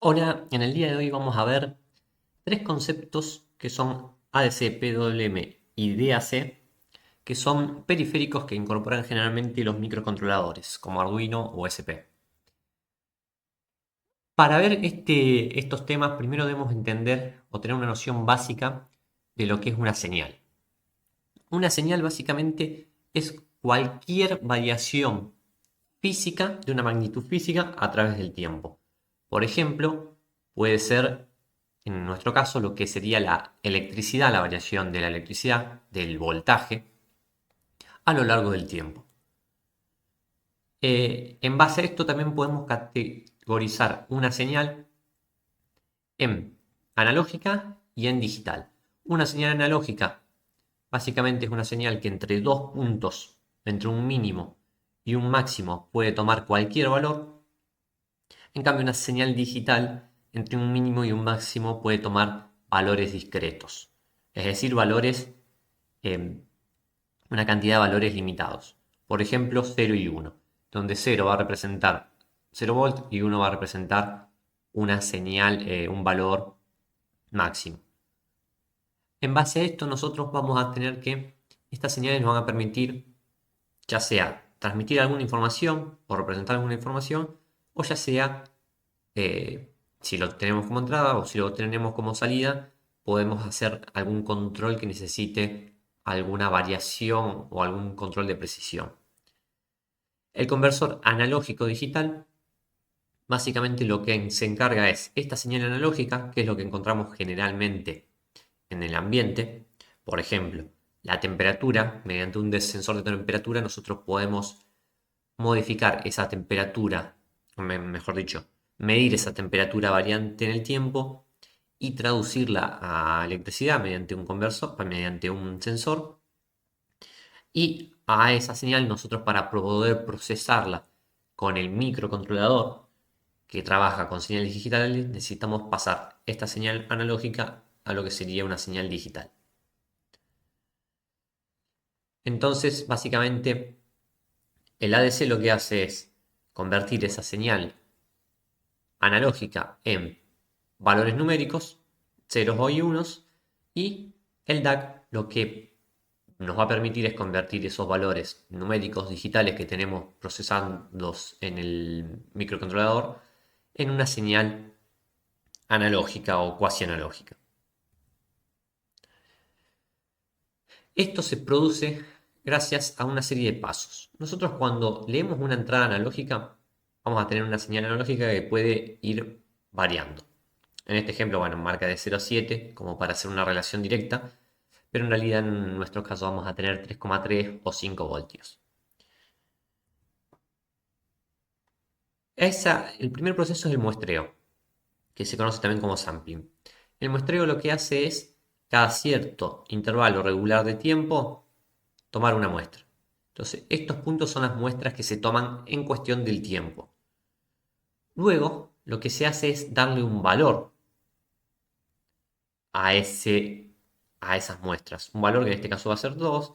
Hola, en el día de hoy vamos a ver tres conceptos que son ADC, PWM y DAC, que son periféricos que incorporan generalmente los microcontroladores, como Arduino o SP. Para ver estos temas, primero debemos entender o tener una noción básica de lo que es una señal. Una señal básicamente es cualquier variación física de una magnitud física a través del tiempo. Por ejemplo, puede ser, en nuestro caso, lo que sería la electricidad, la variación de la electricidad, del voltaje, a lo largo del tiempo. En base a esto también podemos categorizar una señal en analógica y en digital. Una señal analógica básicamente es una señal que entre dos puntos, entre un mínimo y un máximo, puede tomar cualquier valor. En cambio, una señal digital entre un mínimo y un máximo puede tomar valores discretos, es decir, valores, eh, una cantidad de valores limitados. Por ejemplo, 0 y 1, donde 0 va a representar 0 volt y 1 va a representar una señal, un valor máximo. En base a esto, nosotros vamos a tener que estas señales nos van a permitir ya sea transmitir alguna información o representar alguna información, o ya sea, si lo tenemos como entrada o si lo tenemos como salida, podemos hacer algún control que necesite alguna variación o algún control de precisión. El conversor analógico digital básicamente lo que se encarga es esta señal analógica, que es lo que encontramos generalmente en el ambiente. Por ejemplo, la temperatura, mediante un sensor de temperatura nosotros podemos modificar esa temperatura, mejor dicho, medir esa temperatura variante en el tiempo y traducirla a electricidad mediante un conversor, mediante un sensor. Y a esa señal nosotros, para poder procesarla con el microcontrolador que trabaja con señales digitales, necesitamos pasar esta señal analógica a lo que sería una señal digital. Entonces, básicamente, el ADC lo que hace es convertir esa señal analógica en valores numéricos, ceros y unos, y el DAC lo que nos va a permitir es convertir esos valores numéricos digitales que tenemos procesados en el microcontrolador en una señal analógica o cuasi analógica. Esto se produce gracias a una serie de pasos. Nosotros, cuando leemos una entrada analógica, vamos a tener una señal analógica que puede ir variando. En este ejemplo, bueno, marca de 0 a 7 como para hacer una relación directa, pero en realidad en nuestro caso vamos a tener 3,3 o 5 voltios. El primer proceso es el muestreo, que se conoce también como sampling. El muestreo lo que hace es, cada cierto intervalo regular de tiempo, tomar una muestra. Entonces, estos puntos son las muestras que se toman en cuestión del tiempo. Luego, lo que se hace es darle un valor a, a esas muestras. Un valor que en este caso va a ser 2,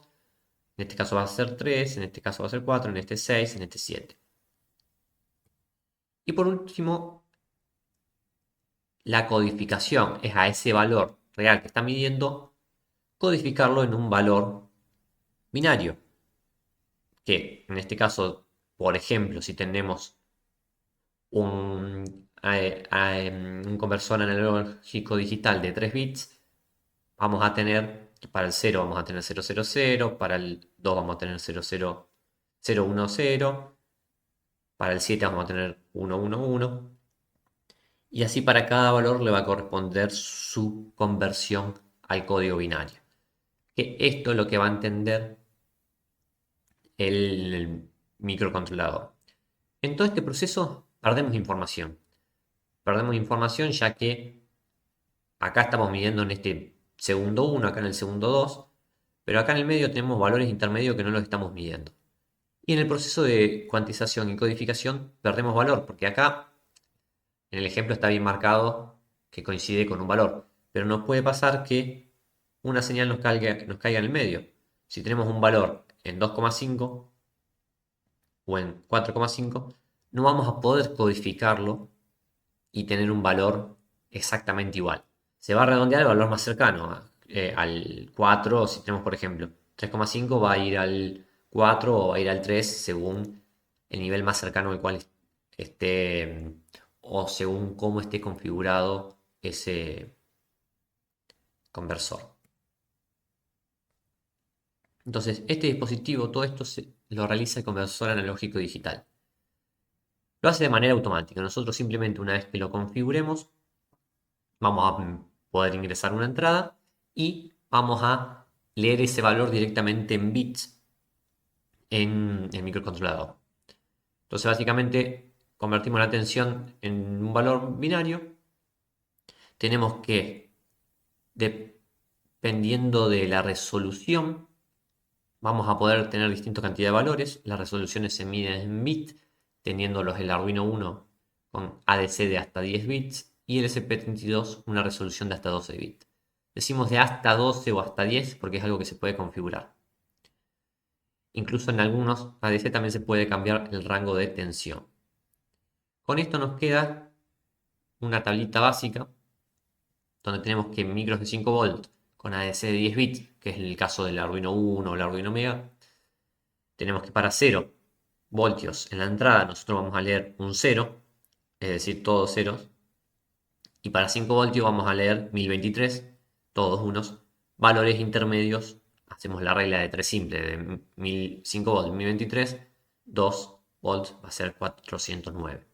en este caso va a ser 3, en este caso va a ser 4, en este 6, en este 7. Y por último, la codificación es a ese valor real que está midiendo, codificarlo en un valor binario. Que en este caso, por ejemplo, si tenemos un conversor analógico digital de 3 bits, vamos a tener, para el 0 vamos a tener 000, para el 2 vamos a tener 00010, para el 7 vamos a tener 111, y así para cada valor le va a corresponder su conversión al código binario. Que esto es lo que va a entender el microcontrolador. En todo este proceso perdemos información. Perdemos información ya que acá estamos midiendo en este segundo 1, acá en el segundo 2, pero acá en el medio tenemos valores intermedios que no los estamos midiendo. Y en el proceso de cuantización y codificación perdemos valor, porque acá en el ejemplo está bien marcado que coincide con un valor, pero nos puede pasar que una señal nos caiga en el medio. Si tenemos un valor en 2,5 o en 4,5, no vamos a poder codificarlo y tener un valor exactamente igual. Se va a redondear al valor más cercano, al 4. Si tenemos, por ejemplo, 3,5 va a ir al 4 o va a ir al 3 según el nivel más cercano al cual esté o según cómo esté configurado ese conversor. Entonces, este dispositivo, todo esto lo realiza el conversor analógico digital. Lo hace de manera automática. Nosotros simplemente una vez que lo configuremos, vamos a poder ingresar una entrada y vamos a leer ese valor directamente en bits en el microcontrolador. Entonces, básicamente, convertimos la tensión en un valor binario. Tenemos que, dependiendo de la resolución, vamos a poder tener distinta cantidad de valores. Las resoluciones se miden en bits, teniéndolos el Arduino 1 con ADC de hasta 10 bits y el SP32 una resolución de hasta 12 bits. Decimos de hasta 12 o hasta 10 porque es algo que se puede configurar. Incluso en algunos ADC también se puede cambiar el rango de tensión. Con esto nos queda una tablita básica donde tenemos que micros de 5 volts con ADC de 10 bits, que es el caso del Arduino 1 o el Arduino Mega, tenemos que para 0 voltios en la entrada nosotros vamos a leer un 0, es decir, todos ceros, y para 5 voltios vamos a leer 1023, todos unos. Valores intermedios, hacemos la regla de 3 simple, de 5 volts, 1023, 2 volts va a ser 409.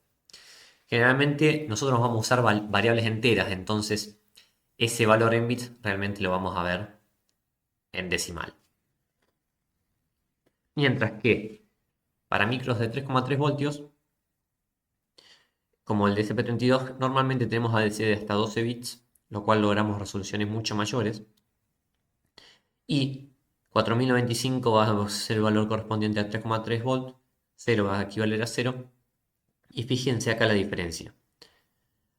Generalmente nosotros vamos a usar variables enteras, entonces ese valor en bits realmente lo vamos a ver en decimal. Mientras que para micros de 3,3 voltios, como el de SP32, normalmente tenemos ADC de hasta 12 bits, lo cual logramos resoluciones mucho mayores. Y 4095 va a ser el valor correspondiente a 3,3 volts, 0 va a equivaler a 0. Y fíjense acá la diferencia.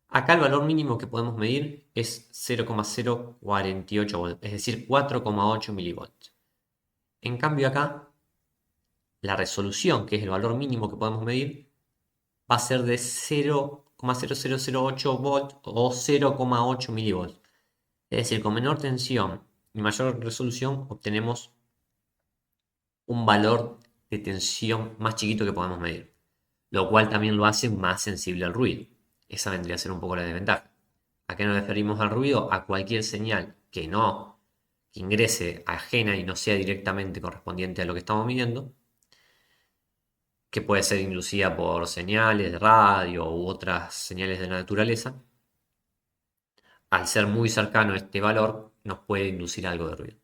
Acá el valor mínimo que podemos medir es 0,048 volts, es decir, 4,8 milivolts. En cambio acá, la resolución, que es el valor mínimo que podemos medir, va a ser de 0,0008 volts o 0,8 milivolts. Es decir, con menor tensión y mayor resolución obtenemos un valor de tensión más chiquito que podemos medir, lo cual también lo hace más sensible al ruido. Esa vendría a ser un poco la desventaja. ¿A qué nos referimos al ruido? A cualquier señal que ingrese ajena y no sea directamente correspondiente a lo que estamos midiendo, que puede ser inducida por señales de radio u otras señales de la naturaleza. Al ser muy cercano a este valor, nos puede inducir algo de ruido.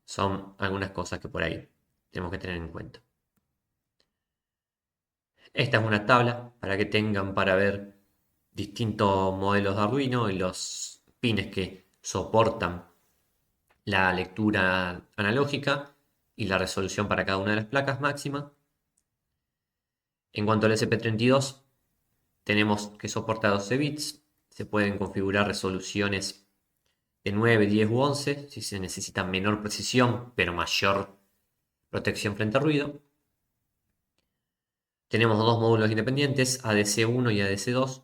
Son algunas cosas que por ahí tenemos que tener en cuenta. Esta es una tabla para que tengan para ver distintos modelos de Arduino y los pines que soportan la lectura analógica y la resolución para cada una de las placas máxima. En cuanto al SP32, tenemos que soporta 12 bits. Se pueden configurar resoluciones de 9, 10 u 11 si se necesita menor precisión pero mayor protección frente a ruido. Tenemos dos módulos independientes, ADC1 y ADC2.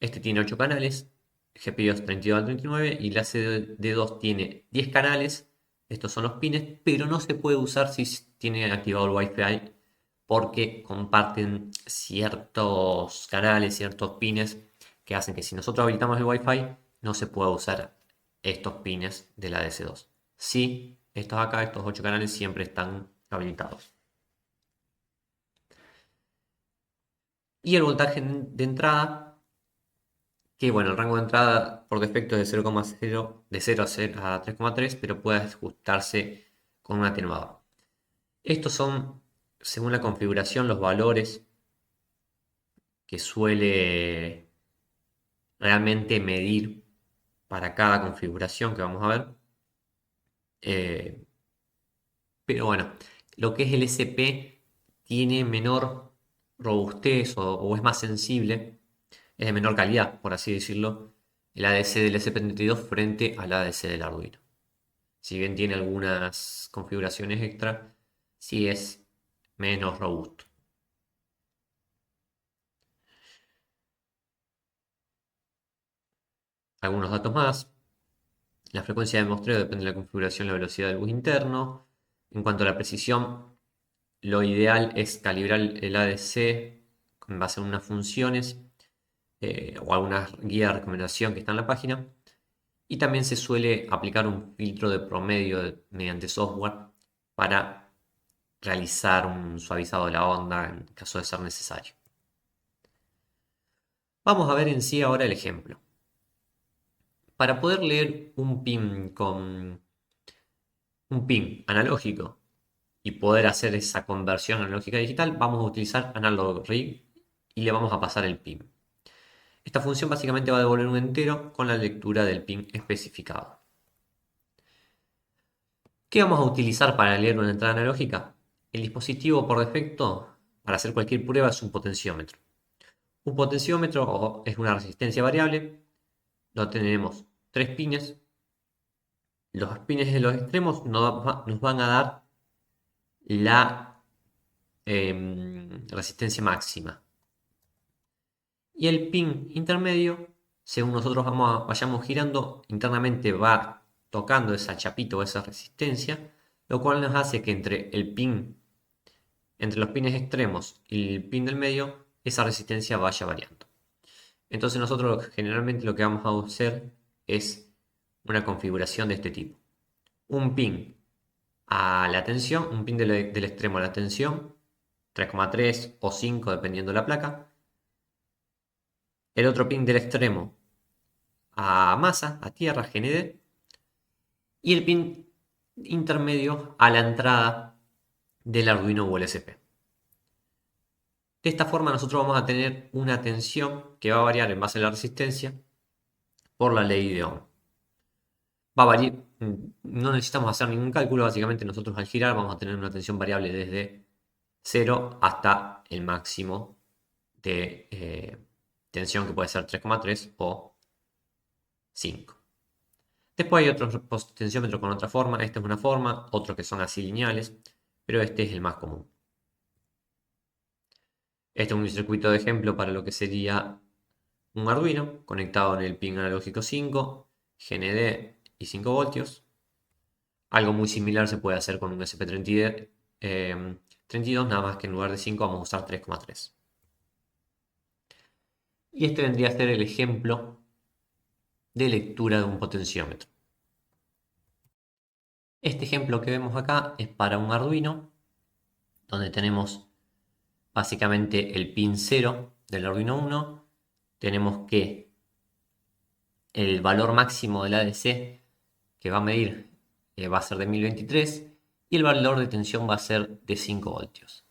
Este tiene 8 canales, GPIOs 32 al 39 y la CD2 tiene 10 canales. Estos son los pines, pero no se puede usar si tiene activado el Wi-Fi porque comparten ciertos canales, ciertos pines que hacen que si nosotros habilitamos el Wi-Fi no se pueda usar estos pines de la ADC2. Sí, estos acá, estos 8 canales siempre están habilitados. Y el voltaje de entrada, que bueno, el rango de entrada por defecto es de 0,0, de 0 a 3,3, pero puede ajustarse con un atenuador. Estos son, según la configuración, los valores que suele realmente medir para cada configuración que vamos a ver. Eh, pero bueno, lo que es el SP tiene menor robustez o es más sensible, es de menor calidad, por así decirlo, el ADC del SP32 frente al ADC del Arduino. Si bien tiene algunas configuraciones extra, sí es menos robusto. algunos datos más. La frecuencia de muestreo depende de la configuración y la velocidad del bus interno. En cuanto a la precisión, lo ideal es calibrar el ADC con base en unas funciones o alguna guía de recomendación que está en la página. Y también se suele aplicar un filtro de promedio mediante software para realizar un suavizado de la onda en caso de ser necesario. Vamos a ver en sí ahora el ejemplo. Para poder leer un pin con un pin analógico y poder hacer esa conversión analógica a digital, vamos a utilizar analog read y le vamos a pasar el pin. Esta función básicamente va a devolver un entero con la lectura del pin especificado. ¿Qué vamos a utilizar para leer una entrada analógica? El dispositivo por defecto para hacer cualquier prueba es un potenciómetro. Un potenciómetro es una resistencia variable. Lo tenemos tres pines. Los pines de los extremos nos van a dar la resistencia máxima. Y el pin intermedio, según nosotros vayamos girando, internamente va tocando esa chapita o esa resistencia, lo cual nos hace que entre los pines extremos y el pin del medio, esa resistencia vaya variando. Entonces nosotros generalmente lo que vamos a hacer es una configuración de este tipo. Un pin a la tensión, un pin del extremo a la tensión, 3,3 o 5 dependiendo de la placa. El otro pin del extremo a masa, a tierra, GND. Y el pin intermedio a la entrada del Arduino ULSP. De esta forma nosotros vamos a tener una tensión que va a variar en base a la resistencia por la ley de Ohm. Va a variar, no necesitamos hacer ningún cálculo, básicamente nosotros al girar vamos a tener una tensión variable desde 0 hasta el máximo de tensión que puede ser 3,3 o 5. Después hay otros tensiómetros con otra forma, esta es una forma, otros que son así lineales, pero este es el más común. Este es un circuito de ejemplo para lo que sería un Arduino conectado en el pin analógico 5, GND y 5 voltios. Algo muy similar se puede hacer con un SP32, nada más que en lugar de 5 vamos a usar 3,3. Y este vendría a ser el ejemplo de lectura de un potenciómetro. Este ejemplo que vemos acá es para un Arduino, donde tenemos básicamente el pin 0 del Arduino 1. Tenemos que el valor máximo del ADC que va a medir va a ser de 1023 y el valor de tensión va a ser de 5 voltios.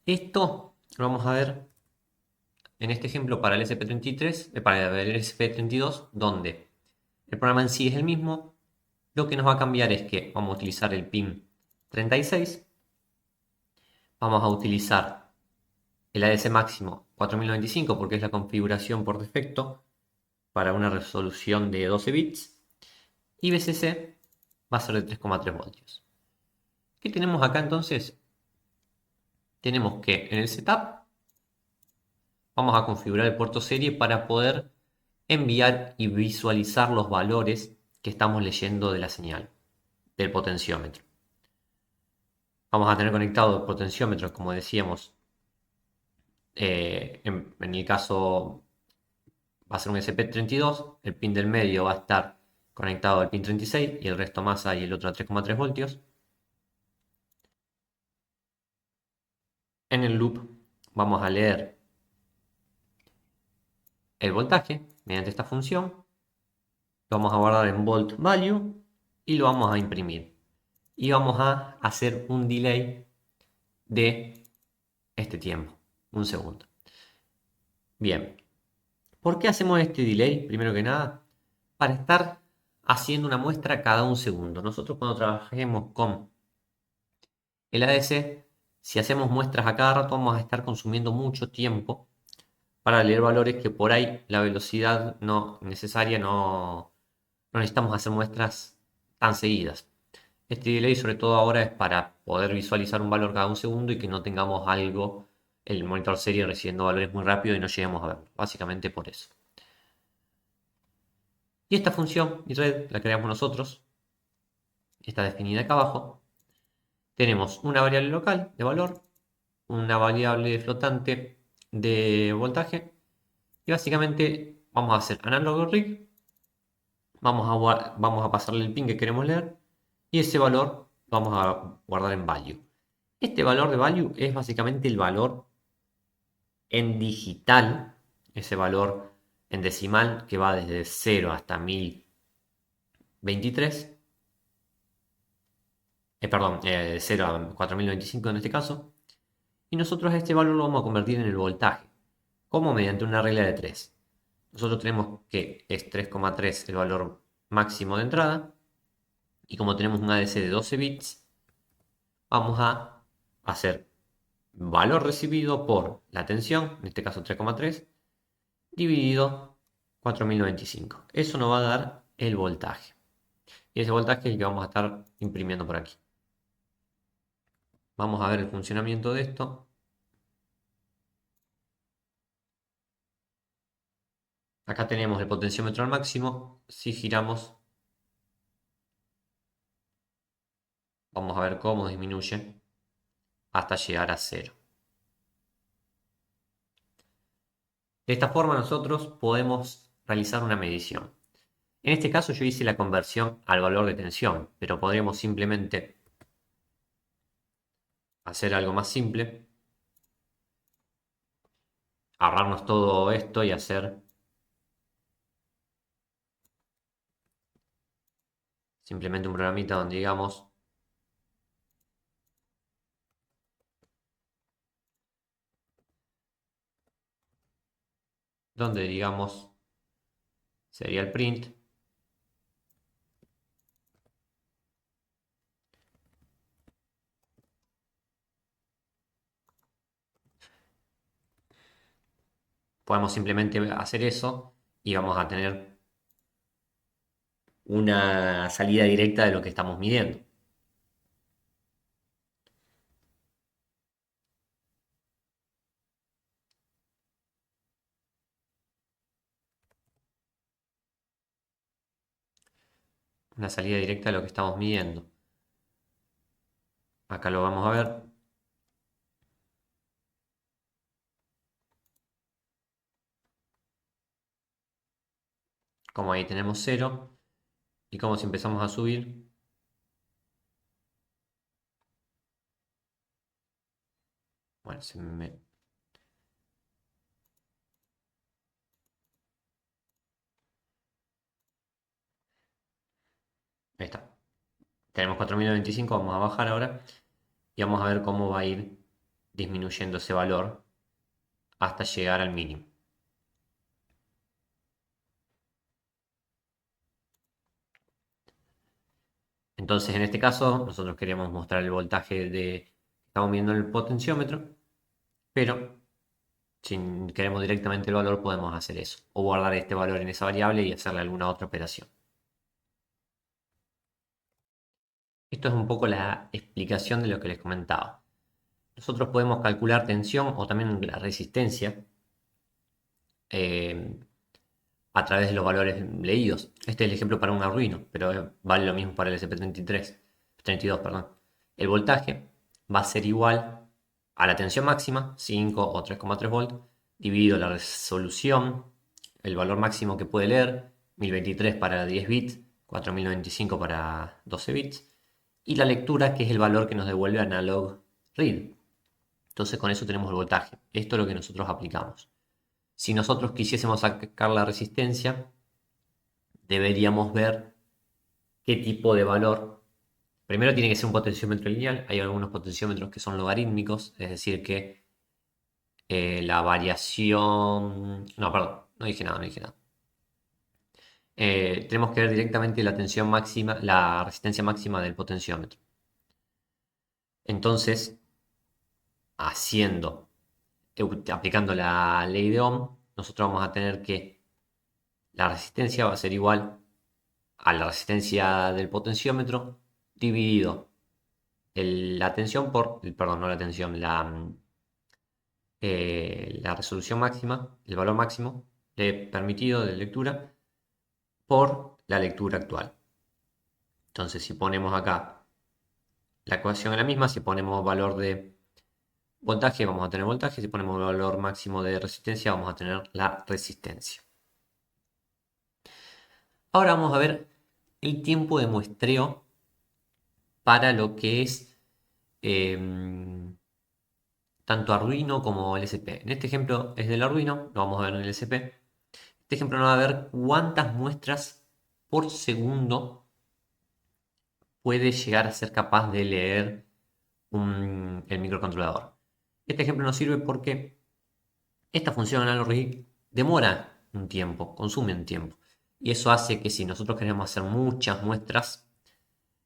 Esto lo vamos a ver en este ejemplo para el SP33, para el SP32, donde el programa en sí es el mismo. Lo que nos va a cambiar es que vamos a utilizar el pin 36, vamos a utilizar el ADC máximo 4095 porque es la configuración por defecto para una resolución de 12 bits y VCC va a ser de 3,3 voltios. ¿Qué tenemos acá entonces? Tenemos que en el setup vamos a configurar el puerto serie para poder enviar y visualizar los valores que estamos leyendo de la señal del potenciómetro. Vamos a tener conectado el potenciómetro, como decíamos, en el caso va a ser un SP32, el pin del medio va a estar conectado al pin 36 y el resto masa y el otro a 3,3 voltios. En el loop vamos a leer el voltaje mediante esta función, lo vamos a guardar en volt value y lo vamos a imprimir. Y vamos a hacer un delay de este tiempo, un segundo. Bien, ¿por qué hacemos este delay? Primero que nada, para estar haciendo una muestra cada un segundo. Nosotros cuando trabajemos con el ADC, si hacemos muestras a cada rato, vamos a estar consumiendo mucho tiempo para leer valores que por ahí la velocidad no necesaria no necesitamos hacer muestras tan seguidas. Este delay sobre todo ahora es para poder visualizar un valor cada un segundo y que no tengamos el monitor serie recibiendo valores muy rápido y no lleguemos a verlo. Básicamente por eso. Y esta función red la creamos nosotros, está definida acá abajo. Tenemos una variable local de valor, una variable flotante de voltaje y básicamente vamos a hacer análogo rig, vamos a pasarle el pin que queremos leer y ese valor vamos a guardar en value. Este valor de value es básicamente el valor en digital, ese valor en decimal que va desde 0 hasta 1023, perdón, 0 a 4025 en este caso, y nosotros este valor lo vamos a convertir en el voltaje, como mediante una regla de 3. Nosotros tenemos que es 3,3 el valor máximo de entrada, y como tenemos un ADC de 12 bits, vamos a hacer valor recibido por la tensión, en este caso 3,3, dividido 4095. Eso nos va a dar el voltaje. Y ese voltaje es el que vamos a estar imprimiendo por aquí. Vamos a ver el funcionamiento de esto. Acá tenemos el potenciómetro al máximo. Si giramos, vamos a ver cómo disminuye hasta llegar a 0. De esta forma nosotros podemos realizar una medición. En este caso yo hice la conversión al valor de tensión, pero podríamos simplemente hacer algo más simple, ahorrarnos todo esto y hacer simplemente un programita donde digamos sería el print. Podemos simplemente hacer eso y vamos a tener una salida directa de lo que estamos midiendo. Una salida directa de lo que estamos midiendo. Acá lo vamos a ver. Como ahí tenemos 0. Y como si empezamos a subir, bueno, ahí está. Tenemos 4025, vamos a bajar ahora y vamos a ver cómo va a ir disminuyendo ese valor hasta llegar al mínimo. Entonces, en este caso, nosotros queríamos mostrar el voltaje que estamos viendo en el potenciómetro, pero si queremos directamente el valor, podemos hacer eso, o guardar este valor en esa variable y hacerle alguna otra operación. Esto es un poco la explicación de lo que les comentaba. Nosotros podemos calcular tensión o también la resistencia eh, a través de los valores leídos. Este es el ejemplo para un Arduino, pero vale lo mismo para el SP32, perdón. El voltaje va a ser igual a la tensión máxima, 5 o 3,3 volts, dividido la resolución, el valor máximo que puede leer, 1023 para 10 bits, 4095 para 12 bits, y la lectura, que es el valor que nos devuelve analog read. Entonces con eso tenemos el voltaje. Esto es lo que nosotros aplicamos. Si nosotros quisiésemos sacar la resistencia, deberíamos ver qué tipo de valor. Primero tiene que ser un potenciómetro lineal. Hay algunos potenciómetros que son logarítmicos, es decir, que la variación... No, perdón, no dije nada, no dije nada. Tenemos que ver directamente la tensión máxima, la resistencia máxima del potenciómetro. Entonces, haciendo, aplicando la ley de Ohm, nosotros vamos a tener que la resistencia va a ser igual a la resistencia del potenciómetro dividido la tensión por, perdón, no la tensión, la resolución máxima, el valor máximo permitido de lectura por la lectura actual. Entonces, si ponemos acá la ecuación es la misma, si ponemos valor de voltaje, vamos a tener voltaje, si ponemos valor máximo de resistencia, vamos a tener la resistencia. Ahora vamos a ver el tiempo de muestreo para lo que es tanto Arduino como LSP. En este ejemplo es del Arduino, lo vamos a ver en el LSP. Este ejemplo nos va a ver cuántas muestras por segundo puede llegar a ser capaz de leer el microcontrolador. Este ejemplo nos sirve porque esta función analog demora un tiempo, consume un tiempo. Y eso hace que si nosotros queremos hacer muchas muestras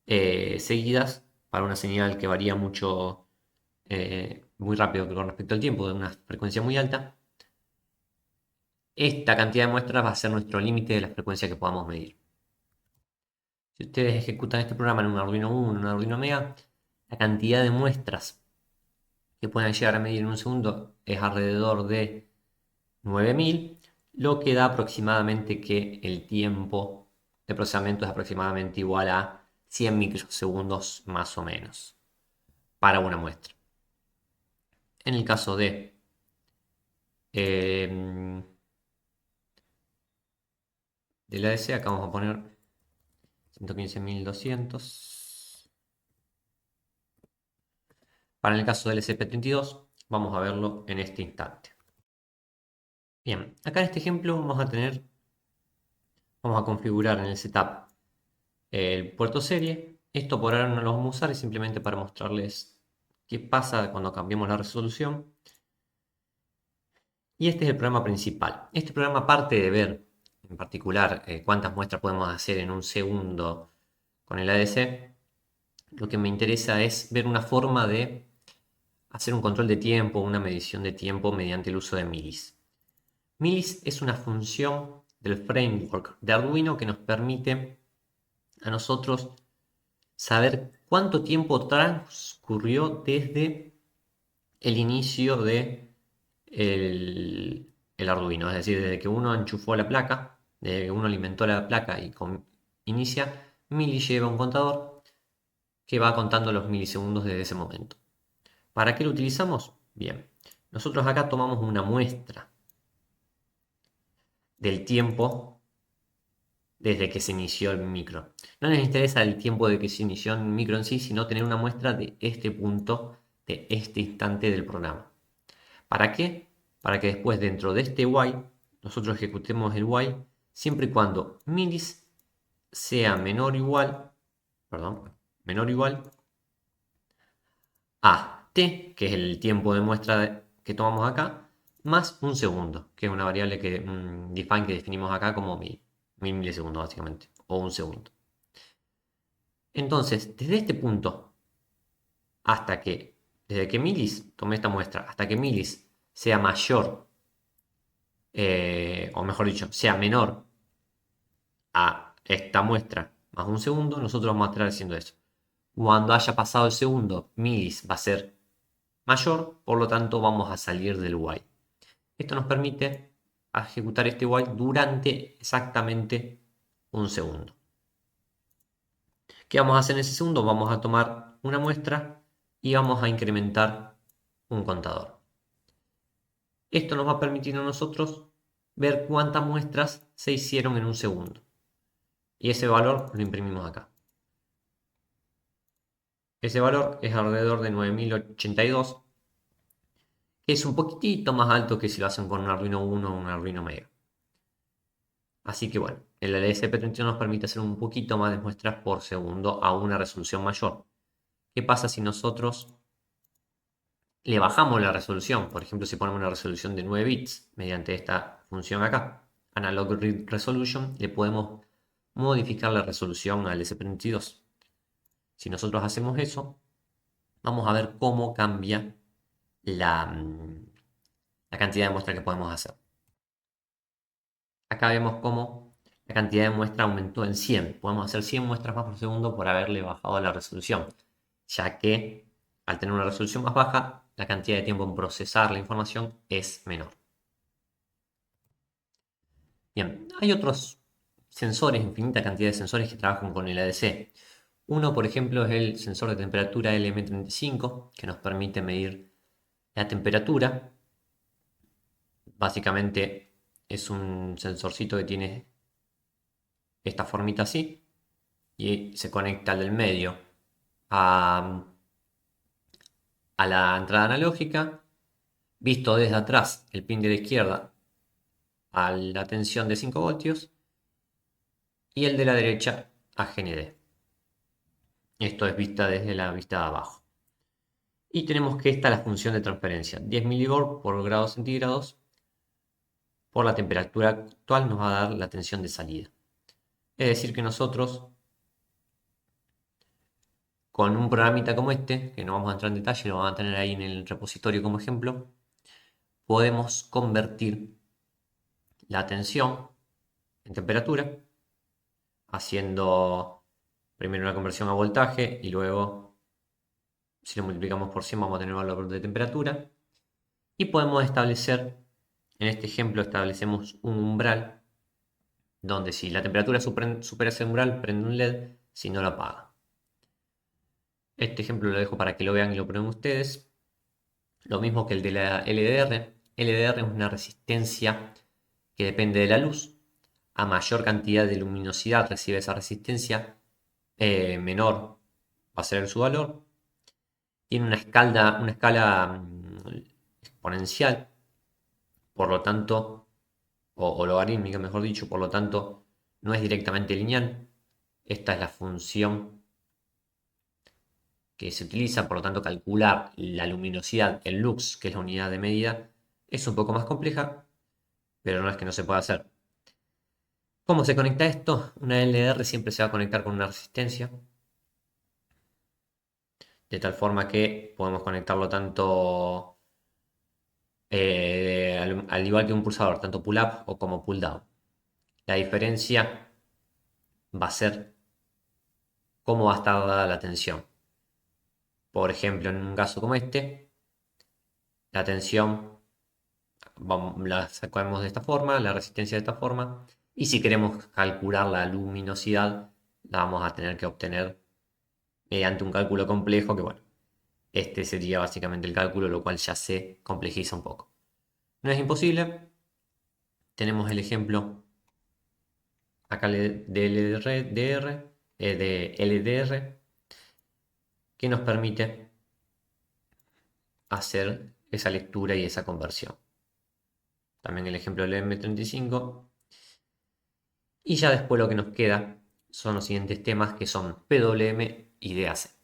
seguidas para una señal que varía mucho, muy rápido con respecto al tiempo, de una frecuencia muy alta, esta cantidad de muestras va a ser nuestro límite de la frecuencia que podamos medir. Si ustedes ejecutan este programa en un Arduino Uno, en un Arduino Mega, la cantidad de muestras que pueden llegar a medir en un segundo es alrededor de 9000, lo que da aproximadamente que el tiempo de procesamiento es aproximadamente igual a 100 microsegundos más o menos para una muestra. En el caso eh, la ADC, acá vamos a poner 115.200. Para el caso del SCP-32, vamos a verlo en este instante. Bien, acá en este ejemplo vamos a configurar en el setup el puerto serie. Esto por ahora no lo vamos a usar, es simplemente para mostrarles qué pasa cuando cambiamos la resolución. Y este es el programa principal. Este programa, aparte de ver en particular cuántas muestras podemos hacer en un segundo con el ADC, lo que me interesa es ver una forma de hacer un control de tiempo, una medición de tiempo mediante el uso de milis. Milis es una función del framework de Arduino que nos permite a nosotros saber cuánto tiempo transcurrió desde el inicio de el Arduino, es decir, desde que uno enchufó la placa, desde que uno alimentó la placa y inicia, Mili lleva un contador que va contando los milisegundos desde ese momento. ¿Para qué lo utilizamos? Bien, nosotros acá tomamos una muestra del tiempo desde que se inició el micro. No nos interesa el tiempo de que se inició el micro en sí, sino tener una muestra de este punto, de este instante del programa. ¿Para qué? Para que después dentro de este while nosotros ejecutemos el while siempre y cuando milis sea menor o igual, menor o igual a t, que es el tiempo de muestra que tomamos acá, más un segundo, que es una variable que define que definimos acá como mil milisegundos básicamente, o un segundo. Entonces, desde este punto hasta que, desde que milis tomé esta muestra, hasta que milis sea mayor, o mejor dicho, sea menor a esta muestra más un segundo, nosotros vamos a estar haciendo eso. Cuando haya pasado el segundo, milis va a ser mayor, por lo tanto vamos a salir del while. Esto nos permite ejecutar este while durante exactamente un segundo. ¿Qué vamos a hacer en ese segundo? Vamos a tomar una muestra y vamos a incrementar un contador. Esto nos va a permitir a nosotros ver cuántas muestras se hicieron en un segundo. Y ese valor lo imprimimos acá. Ese valor es alrededor de 9082, que es un poquitito más alto que si lo hacen con un Arduino Uno o un Arduino Mega. Así que bueno, el LSP32 nos permite hacer un poquito más de muestras por segundo a una resolución mayor. ¿Qué pasa si nosotros le bajamos la resolución? Por ejemplo, si ponemos una resolución de 9 bits mediante esta función acá, Analog Read Resolution, le podemos modificar la resolución al LSP32. Si nosotros hacemos eso, vamos a ver cómo cambia la cantidad de muestras que podemos hacer. Acá vemos cómo la cantidad de muestras aumentó en 100. Podemos hacer 100 muestras más por segundo por haberle bajado la resolución, ya que al tener una resolución más baja, la cantidad de tiempo en procesar la información es menor. Bien, hay otros sensores, infinita cantidad de sensores que trabajan con el ADC. Uno, por ejemplo, es el sensor de temperatura LM35, que nos permite medir la temperatura. Básicamente es un sensorcito que tiene esta formita así y se conecta al del medio a, a la entrada analógica. Visto desde atrás, el pin de la izquierda a la tensión de 5 voltios y el de la derecha a GND. Esto es vista desde la vista de abajo. Y tenemos que esta es la función de transferencia. 10 mV por grados centígrados por la temperatura actual nos va a dar la tensión de salida. Es decir que nosotros, con un programita como este, que no vamos a entrar en detalle, lo vamos a tener ahí en el repositorio como ejemplo, podemos convertir la tensión en temperatura, haciendo primero una conversión a voltaje y luego, si lo multiplicamos por 100, vamos a tener un valor de temperatura. Y podemos establecer, en este ejemplo establecemos un umbral, donde si la temperatura supera ese umbral, prende un LED, si no lo apaga. Este ejemplo lo dejo para que lo vean y lo prueben ustedes. Lo mismo que el de la LDR. LDR es una resistencia que depende de la luz. A mayor cantidad de luminosidad recibe esa resistencia, menor va a ser su valor. Tiene una escala exponencial, por lo tanto, o logarítmica, mejor dicho, por lo tanto, no es directamente lineal. Esta es la función que se utiliza, por lo tanto, calcular la luminosidad, el lux, que es la unidad de medida, es un poco más compleja, pero no es que no se pueda hacer. ¿Cómo se conecta esto? Una LDR siempre se va a conectar con una resistencia, de tal forma que podemos conectarlo tanto al igual que un pulsador, tanto pull up o como pull down. La diferencia va a ser cómo va a estar dada la tensión. Por ejemplo, en un caso como este, la tensión la sacamos de esta forma, la resistencia de esta forma, y si queremos calcular la luminosidad, la vamos a tener que obtener mediante un cálculo complejo que, bueno, este sería básicamente el cálculo, lo cual ya se complejiza un poco. No es imposible. Tenemos el ejemplo acá de LDR, que nos permite hacer esa lectura y esa conversión. También el ejemplo del M35. Y ya después lo que nos queda son los siguientes temas, que son PWM y DAC.